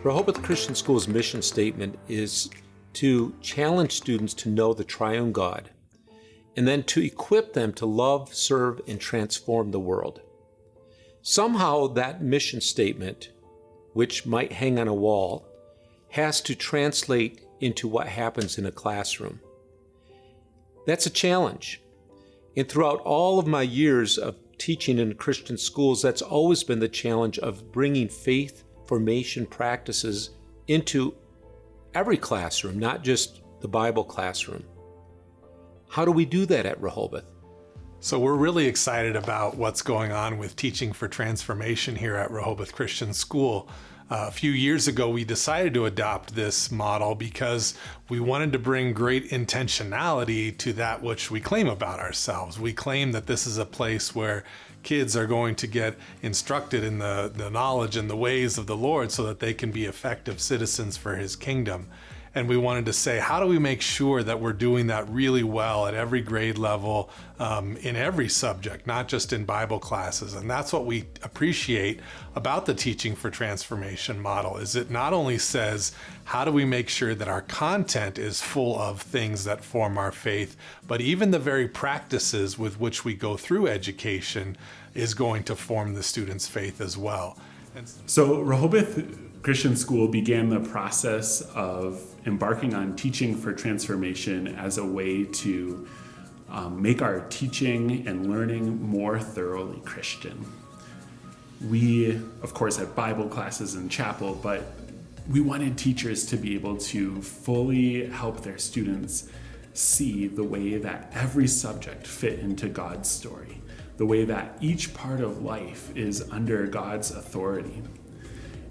Rehoboth Christian School's mission statement is to challenge students to know the triune God, and then to equip them to love, serve, and transform the world. Somehow that mission statement, which might hang on a wall, has to translate into what happens in a classroom. That's a challenge. And throughout all of my years of teaching in Christian schools, that's always been the challenge of bringing faith formation practices into every classroom, not just the Bible classroom. How do we do that at Rehoboth? So we're really excited about what's going on with Teaching for Transformation here at Rehoboth Christian School. A few years ago, we decided to adopt this model because we wanted to bring great intentionality to that which we claim about ourselves. We claim that this is a place where kids are going to get instructed in the knowledge and the ways of the Lord so that they can be effective citizens for His kingdom. And we wanted to say, how do we make sure that we're doing that really well at every grade level, in every subject, not just in Bible classes? And that's what we appreciate about the Teaching for Transformation model, is it not only says, how do we make sure that our content is full of things that form our faith, but even the very practices with which we go through education is going to form the student's faith as well. So Rehoboth Christian School began the process of embarking on Teaching for Transformation as a way to make our teaching and learning more thoroughly Christian. We, of course, had Bible classes in chapel, but we wanted teachers to be able to fully help their students see the way that every subject fit into God's story, the way that each part of life is under God's authority.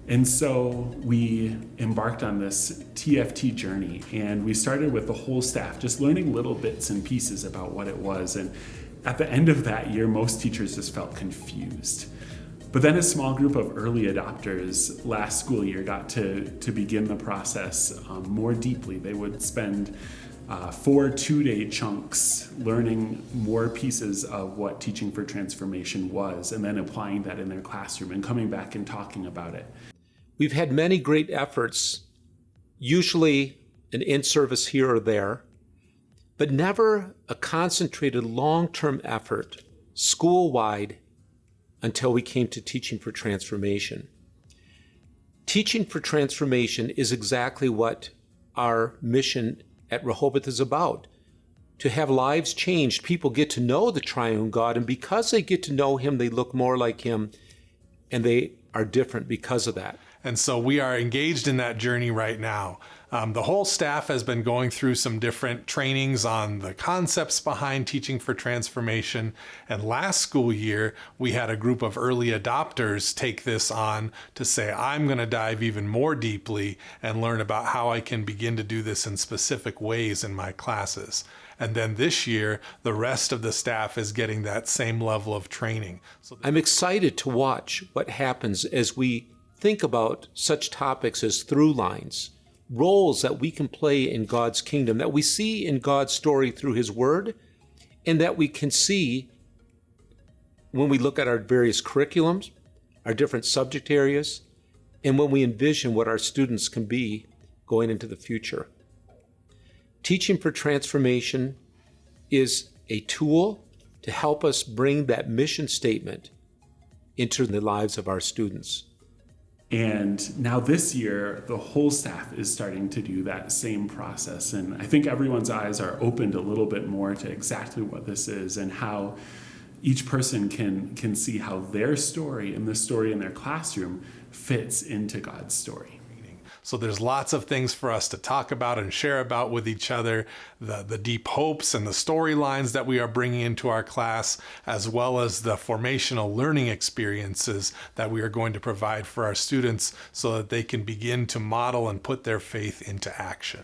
And so we embarked on this TFT journey, and we started with the whole staff just learning little bits and pieces about what it was. And at the end of that year, most teachers just felt confused. But then a small group of early adopters last school year got to begin the process more deeply. They would spend 4 two-day chunks learning more pieces of what Teaching for Transformation was, and then applying that in their classroom and coming back and talking about it. We've had many great efforts, usually an in-service here or there, but never a concentrated long-term effort school-wide until we came to Teaching for Transformation. Teaching for Transformation is exactly what our mission at Rehoboth is about, to have lives changed. People get to know the triune God, and because they get to know Him, they look more like Him, and they are different because of that. And so we are engaged in that journey right now. The whole staff has been going through some different trainings on the concepts behind Teaching for Transformation. And last school year, we had a group of early adopters take this on to say, I'm going to dive even more deeply and learn about how I can begin to do this in specific ways in my classes. And then this year, the rest of the staff is getting that same level of training. I'm excited to watch what happens as we think about such topics as through lines, roles that we can play in God's kingdom, that we see in God's story through His Word, and that we can see when we look at our various curriculums, our different subject areas, and when we envision what our students can be going into the future. Teaching for Transformation is a tool to help us bring that mission statement into the lives of our students. And now this year, the whole staff is starting to do that same process. And I think everyone's eyes are opened a little bit more to exactly what this is and how each person can see how their story and the story in their classroom fits into God's story. So there's lots of things for us to talk about and share about with each other, the deep hopes and the storylines that we are bringing into our class, as well as the formational learning experiences that we are going to provide for our students so that they can begin to model and put their faith into action.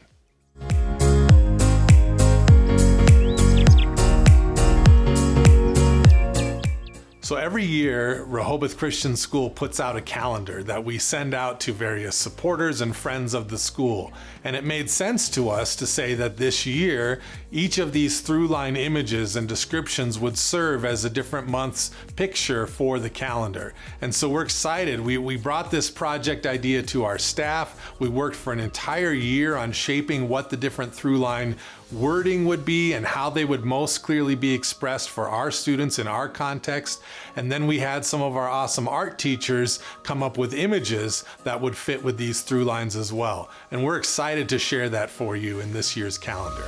So every year, Rehoboth Christian School puts out a calendar that we send out to various supporters and friends of the school. And it made sense to us to say that this year, each of these through-line images and descriptions would serve as a different month's picture for the calendar. And so we're excited. We brought this project idea to our staff. We worked for an entire year on shaping what the different through-line wording would be and how they would most clearly be expressed for our students in our context. And then we had some of our awesome art teachers come up with images that would fit with these through lines as well. And we're excited to share that for you in this year's calendar.